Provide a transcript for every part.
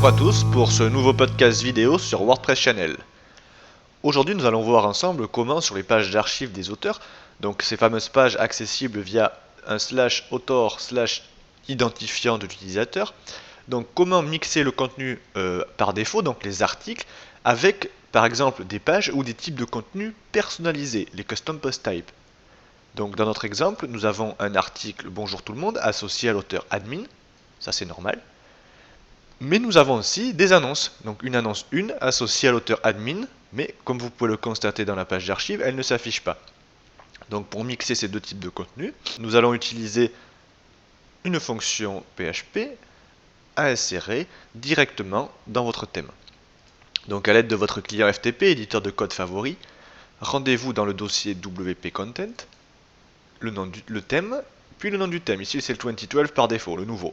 Bonjour à tous pour ce nouveau podcast vidéo sur WordPress Channel. Aujourd'hui nous allons voir ensemble comment sur les pages d'archives des auteurs, donc ces fameuses pages accessibles via un /author/identifiant de l'utilisateur, donc comment mixer le contenu par défaut, donc les articles, avec par exemple des pages ou des types de contenu personnalisés, les custom post types. Donc dans notre exemple, nous avons un article Bonjour tout le monde associé à l'auteur admin, ça c'est normal. Mais nous avons aussi des annonces, donc une annonce 1 associée à l'auteur admin, mais comme vous pouvez le constater dans la page d'archives, elle ne s'affiche pas. Donc pour mixer ces deux types de contenus, nous allons utiliser une fonction PHP à insérer directement dans votre thème. Donc à l'aide de votre client FTP, éditeur de code favori, rendez-vous dans le dossier WP Content, le thème, puis le nom du thème. Ici c'est le 2012 par défaut, le nouveau.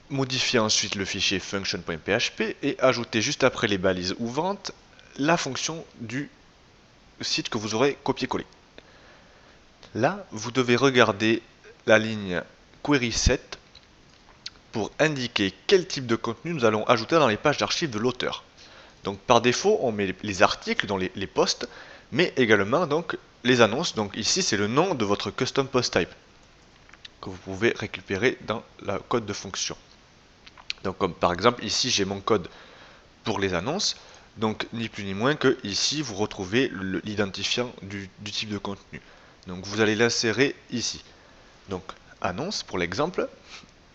Modifiez ensuite le fichier function.php et ajoutez juste après les balises ouvrantes la fonction du site que vous aurez copié-collé. Là, vous devez regarder la ligne query set pour indiquer quel type de contenu nous allons ajouter dans les pages d'archives de l'auteur. Donc par défaut, on met les articles dans les posts, mais également donc les annonces. Donc ici, c'est le nom de votre custom post type que vous pouvez récupérer dans le code de fonction. Donc comme par exemple ici j'ai mon code pour les annonces, donc ni plus ni moins que ici vous retrouvez l'identifiant du type de contenu. Donc vous allez l'insérer ici. Donc annonce pour l'exemple.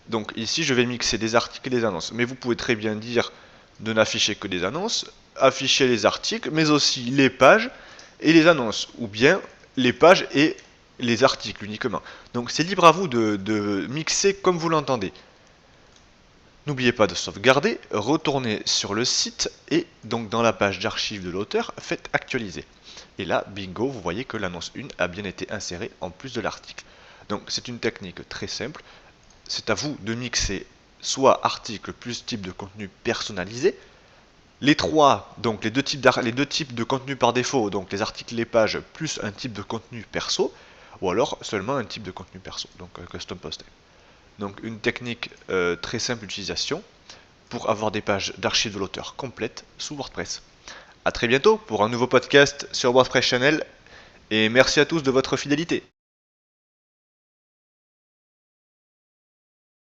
Donc ici je vais mixer des articles et des annonces, mais vous pouvez très bien dire de n'afficher que des annonces, afficher les articles, mais aussi les pages et les annonces, ou bien les pages et les articles uniquement. Donc c'est libre à vous de mixer comme vous l'entendez. N'oubliez pas de sauvegarder, retournez sur le site et donc dans la page d'archives de l'auteur, faites actualiser. Et là, bingo, vous voyez que l'annonce 1 a bien été insérée en plus de l'article. Donc c'est une technique très simple. C'est à vous de mixer soit article plus type de contenu personnalisé. Les trois, donc les deux types de contenu par défaut, donc les articles, les pages, plus un type de contenu perso, ou alors seulement un type de contenu perso, donc un custom post. Donc une technique très simple d'utilisation pour avoir des pages d'archives de l'auteur complètes sous WordPress. A très bientôt pour un nouveau podcast sur WordPress Channel et merci à tous de votre fidélité.